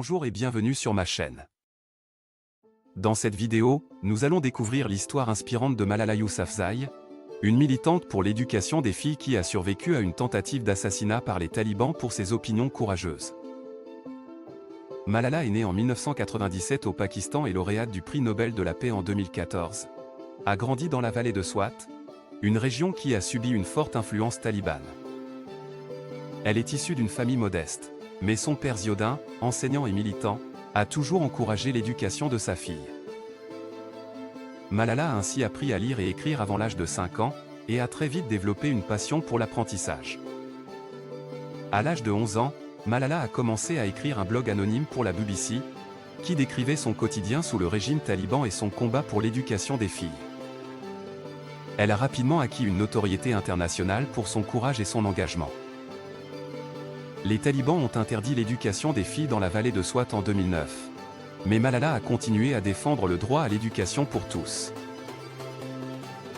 Bonjour et bienvenue sur ma chaîne. Dans cette vidéo, nous allons découvrir l'histoire inspirante de Malala Yousafzai, une militante pour l'éducation des filles qui a survécu à une tentative d'assassinat par les talibans pour ses opinions courageuses. Malala est née en 1997 au Pakistan et lauréate du prix Nobel de la paix en 2014. A grandi dans la vallée de Swat, une région qui a subi une forte influence talibane. Elle est issue d'une famille modeste, mais son père Ziauddin, enseignant et militant, a toujours encouragé l'éducation de sa fille. Malala a ainsi appris à lire et écrire avant l'âge de 5 ans, et a très vite développé une passion pour l'apprentissage. À l'âge de 11 ans, Malala a commencé à écrire un blog anonyme pour la BBC, qui décrivait son quotidien sous le régime taliban et son combat pour l'éducation des filles. Elle a rapidement acquis une notoriété internationale pour son courage et son engagement. Les talibans ont interdit l'éducation des filles dans la vallée de Swat en 2009. Mais Malala a continué à défendre le droit à l'éducation pour tous.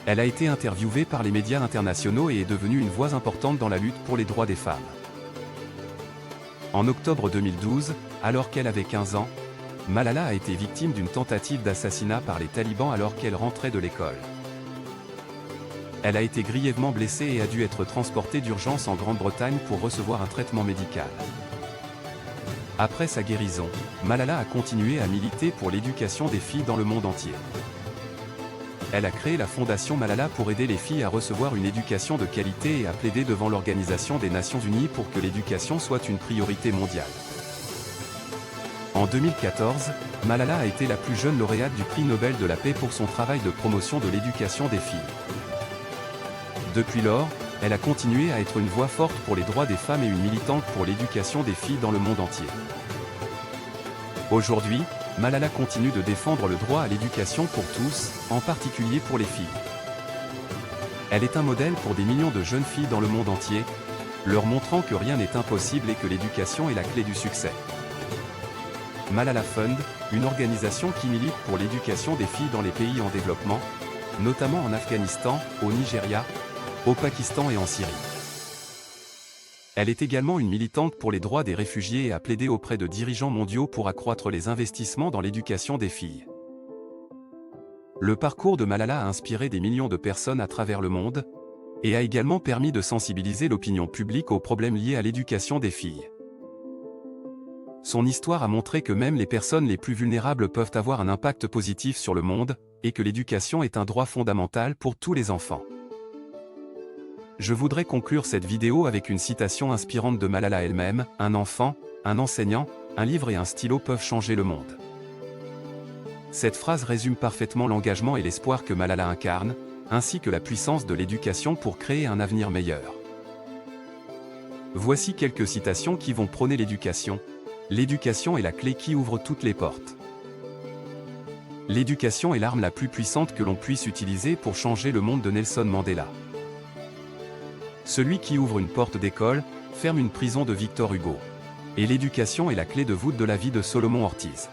Elle a été interviewée par les médias internationaux et est devenue une voix importante dans la lutte pour les droits des femmes. En octobre 2012, alors qu'elle avait 15 ans, Malala a été victime d'une tentative d'assassinat par les talibans alors qu'elle rentrait de l'école. Elle a été grièvement blessée et a dû être transportée d'urgence en Grande-Bretagne pour recevoir un traitement médical. Après sa guérison, Malala a continué à militer pour l'éducation des filles dans le monde entier. Elle a créé la fondation Malala pour aider les filles à recevoir une éducation de qualité et a plaidé devant l'Organisation des Nations Unies pour que l'éducation soit une priorité mondiale. En 2014, Malala a été la plus jeune lauréate du prix Nobel de la paix pour son travail de promotion de l'éducation des filles. Depuis lors, elle a continué à être une voix forte pour les droits des femmes et une militante pour l'éducation des filles dans le monde entier. Aujourd'hui, Malala continue de défendre le droit à l'éducation pour tous, en particulier pour les filles. Elle est un modèle pour des millions de jeunes filles dans le monde entier, leur montrant que rien n'est impossible et que l'éducation est la clé du succès. Malala Fund, une organisation qui milite pour l'éducation des filles dans les pays en développement, notamment en Afghanistan, au Nigeria, au Pakistan et en Syrie. Elle est également une militante pour les droits des réfugiés et a plaidé auprès de dirigeants mondiaux pour accroître les investissements dans l'éducation des filles. Le parcours de Malala a inspiré des millions de personnes à travers le monde, et a également permis de sensibiliser l'opinion publique aux problèmes liés à l'éducation des filles. Son histoire a montré que même les personnes les plus vulnérables peuvent avoir un impact positif sur le monde, et que l'éducation est un droit fondamental pour tous les enfants. Je voudrais conclure cette vidéo avec une citation inspirante de Malala elle-même: « Un enfant, un enseignant, un livre et un stylo peuvent changer le monde. » Cette phrase résume parfaitement l'engagement et l'espoir que Malala incarne, ainsi que la puissance de l'éducation pour créer un avenir meilleur. Voici quelques citations qui vont prôner l'éducation. L'éducation est la clé qui ouvre toutes les portes. L'éducation est l'arme la plus puissante que l'on puisse utiliser pour changer le monde de Nelson Mandela. Celui qui ouvre une porte d'école, ferme une prison de Victor Hugo. Et l'éducation est la clé de voûte de la vie de Solomon Ortiz.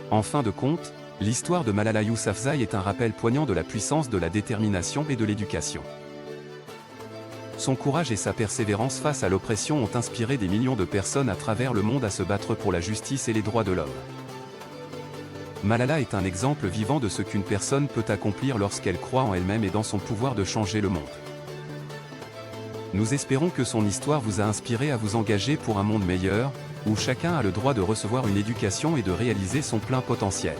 En fin de compte, l'histoire de Malala Yousafzai est un rappel poignant de la puissance de la détermination et de l'éducation. Son courage et sa persévérance face à l'oppression ont inspiré des millions de personnes à travers le monde à se battre pour la justice et les droits de l'homme. Malala est un exemple vivant de ce qu'une personne peut accomplir lorsqu'elle croit en elle-même et dans son pouvoir de changer le monde. Nous espérons que son histoire vous a inspiré à vous engager pour un monde meilleur, où chacun a le droit de recevoir une éducation et de réaliser son plein potentiel.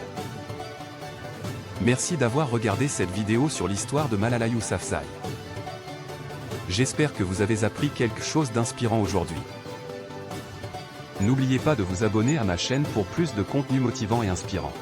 Merci d'avoir regardé cette vidéo sur l'histoire de Malala Yousafzai. J'espère que vous avez appris quelque chose d'inspirant aujourd'hui. N'oubliez pas de vous abonner à ma chaîne pour plus de contenu motivant et inspirant.